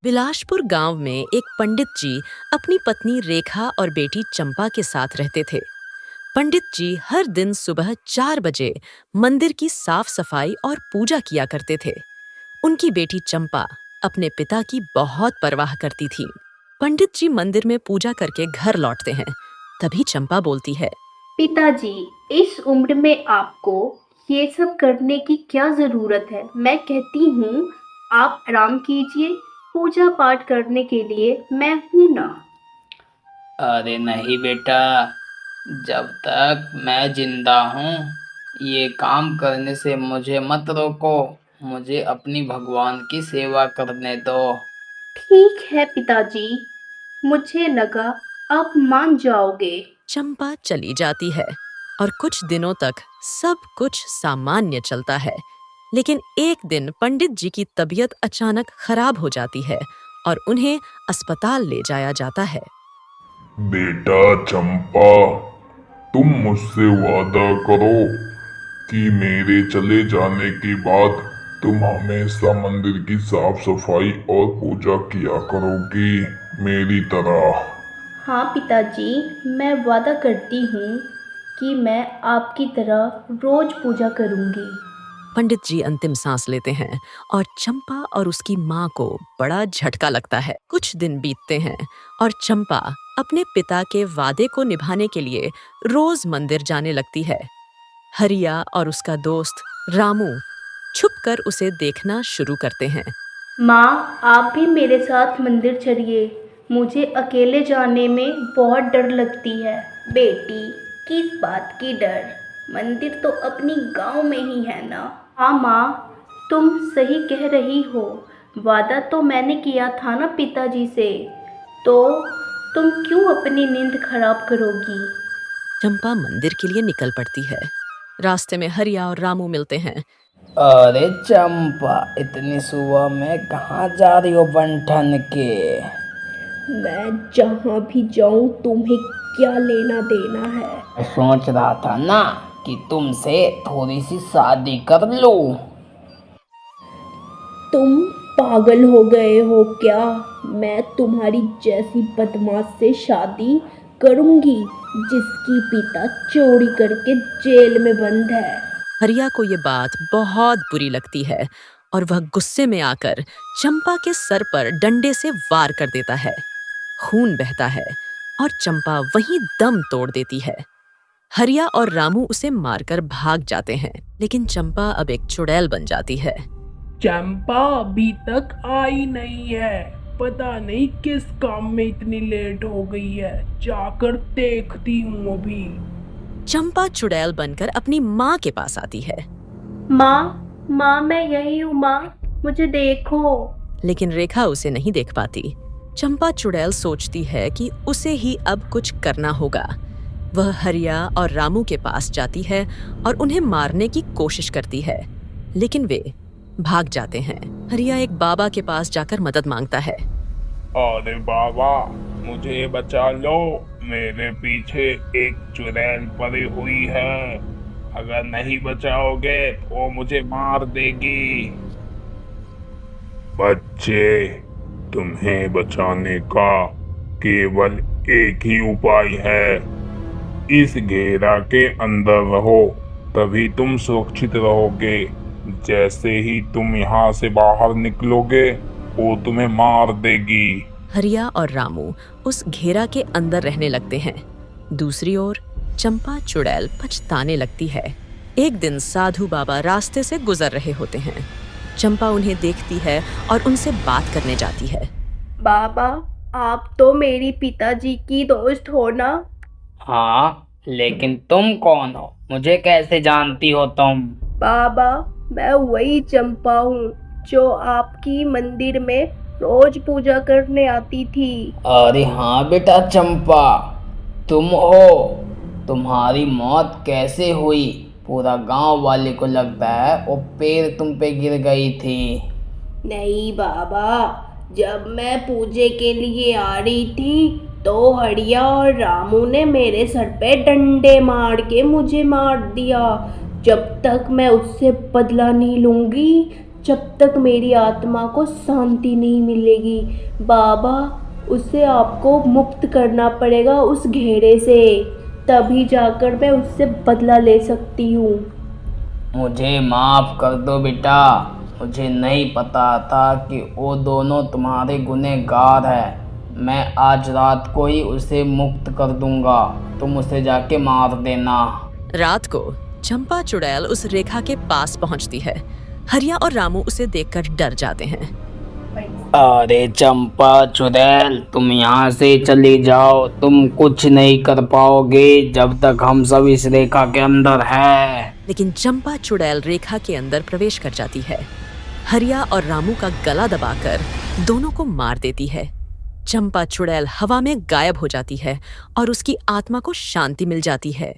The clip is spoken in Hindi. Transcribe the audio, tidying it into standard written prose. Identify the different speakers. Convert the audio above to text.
Speaker 1: बिलासपुर गांव में एक पंडित जी अपनी पत्नी रेखा और बेटी चंपा के साथ रहते थे। पंडित जी हर दिन सुबह 4 बजे मंदिर की साफ सफाई और पूजा किया करते थे। उनकी बेटी चंपा अपने पिता की बहुत परवाह करती थी। पंडित जी मंदिर में पूजा करके घर लौटते हैं। तभी चंपा बोलती है,
Speaker 2: पिताजी, इस उम्र में आपको ये सब करने की क्या जरूरत है? मैं कहती हूँ आप आराम कीजिए, पूजा पाठ करने के लिए मैं हूं ना।
Speaker 3: अरे नहीं बेटा, जब तक मैं जिंदा हूँ ये काम करने से मुझे मत रोको। मुझे अपनी भगवान की सेवा करने दो।
Speaker 2: ठीक है पिताजी, मुझे लगा आप मान जाओगे।
Speaker 1: चंपा चली जाती है और कुछ दिनों तक सब कुछ सामान्य चलता है। लेकिन एक दिन पंडित जी की तबीयत अचानक खराब हो जाती है और उन्हें अस्पताल ले जाया जाता है।
Speaker 4: बेटा चंपा, तुम मुझसे वादा करो कि मेरे चले जाने के बाद तुम हमेशा मंदिर की साफ सफाई और पूजा किया करोगी मेरी तरह।
Speaker 2: हाँ पिताजी, मैं वादा करती हूँ कि मैं आपकी तरह रोज पूजा करूँगी।
Speaker 1: पंडित जी अंतिम सांस लेते हैं और चंपा और उसकी माँ को बड़ा झटका लगता है। कुछ दिन बीतते हैं और चंपा अपने पिता के वादे को निभाने के लिए रोज मंदिर जाने लगती है। हरिया और उसका दोस्त रामू छुपकर उसे देखना शुरू करते हैं।
Speaker 2: माँ, आप भी मेरे साथ मंदिर चलिए, मुझे अकेले जाने में बहुत डर लगती है। बेटी, किस बात की डर? मंदिर तो अपनी गांव में ही है ना। हाँ माँ, तुम सही कह रही हो। वादा तो मैंने किया था ना पिताजी से, तो तुम क्यों अपनी नींद खराब करोगी?
Speaker 1: चंपा मंदिर के लिए निकल पड़ती है। रास्ते में हरिया और रामू मिलते हैं।
Speaker 3: अरे चंपा, इतनी सुबह में कहाँ जा रही हो बन के?
Speaker 2: मैं जहाँ भी जाऊँ तुम्हें क्या लेना देना है?
Speaker 3: मैं सोच रहा था ना कि तुमसे थोड़ी सी शादी कर लूं।
Speaker 2: तुम पागल हो गए हो क्या? मैं तुम्हारी जैसी बदमाश से शादी करूंगी जिसकी पिता चोरी करके जेल में बंद है।
Speaker 1: हरिया को ये बात बहुत बुरी लगती है और वह गुस्से में आकर चंपा के सर पर डंडे से वार कर देता है। खून बहता है और चंपा वहीं दम तोड़ देती है। हरिया और रामू उसे मारकर भाग जाते हैं, लेकिन चंपा अब एक चुड़ैल बन जाती है।
Speaker 5: चंपा अभी तक आई नहीं है, पता नहीं किस काम में इतनी लेट हो गई है। जाकर देखती हूँ अभी।
Speaker 1: चंपा चुड़ैल बनकर अपनी माँ के पास आती है।
Speaker 2: माँ, मैं यही हूँ माँ, मुझे देखो।
Speaker 1: लेकिन रेखा उसे नहीं देख पाती। चंपा चुड़ैल सोचती है कि उसे ही अब कुछ करना होगा। वह हरिया और रामू के पास जाती है और उन्हें मारने की कोशिश करती है, लेकिन वे भाग जाते हैं। हरिया एक बाबा के पास जाकर मदद मांगता है।
Speaker 4: अरे बाबा, मुझे बचा लो, मेरे पीछे एक चुड़ैल पड़ी हुई है। अगर नहीं बचाओगे तो मुझे मार देगी। बच्चे, तुम्हें बचाने का केवल एक ही उपाय है। इस घेरा के अंदर रहो, तभी तुम सुरक्षित रहोगे। जैसे ही तुम यहाँ से बाहर निकलोगे वो तुम्हें मार देगी।
Speaker 1: हरिया और रामू उस घेरा के अंदर रहने लगते हैं। दूसरी ओर चंपा चुड़ैल पछताने लगती है। एक दिन साधु बाबा रास्ते से गुजर रहे होते हैं। चंपा उन्हें देखती है और उनसे बात करने जाती है।
Speaker 2: बाबा, आप तो मेरी पिताजी की दोस्त हो ना?
Speaker 3: हाँ, लेकिन तुम कौन हो? मुझे कैसे जानती हो तुम?
Speaker 2: बाबा, मैं वही चंपा हूँ जो आपकी मंदिर में रोज पूजा करने आती थी।
Speaker 3: अरे हाँ बेटा चंपा, तुम हो। तुम्हारी मौत कैसे हुई? पूरा गांव वाले को लगता है वो पेड़ तुम पे गिर गई थी।
Speaker 2: नहीं बाबा, जब मैं पूजे के लिए आ रही थी तो हरिया और रामू ने मेरे सर पे डंडे मार के मुझे मार दिया। जब तक मैं उससे बदला नहीं लूंगी, जब तक मेरी आत्मा को शांति नहीं मिलेगी। बाबा, उसे आपको मुक्त करना पड़ेगा उस घेरे से, तभी जाकर मैं उससे बदला ले सकती हूँ।
Speaker 3: मुझे माफ कर दो बेटा, मुझे नहीं पता था कि वो दोनों तुम्हारे गुनहगार हैं। मैं आज रात को ही उसे मुक्त कर दूंगा, तुम उसे जाके मार देना।
Speaker 1: रात को चंपा चुड़ैल उस रेखा के पास पहुंचती है। हरिया और रामू उसे देखकर डर जाते हैं।
Speaker 3: अरे चंपा चुड़ैल, तुम यहाँ से चली जाओ, तुम कुछ नहीं कर पाओगे जब तक हम सब इस रेखा के अंदर हैं।
Speaker 1: लेकिन चंपा चुड़ैल रेखा के अंदर प्रवेश कर जाती है। हरिया और रामू का गला दबाकर दोनों को मार देती है। चंपा चुड़ैल हवा में गायब हो जाती है और उसकी आत्मा को शांति मिल जाती है।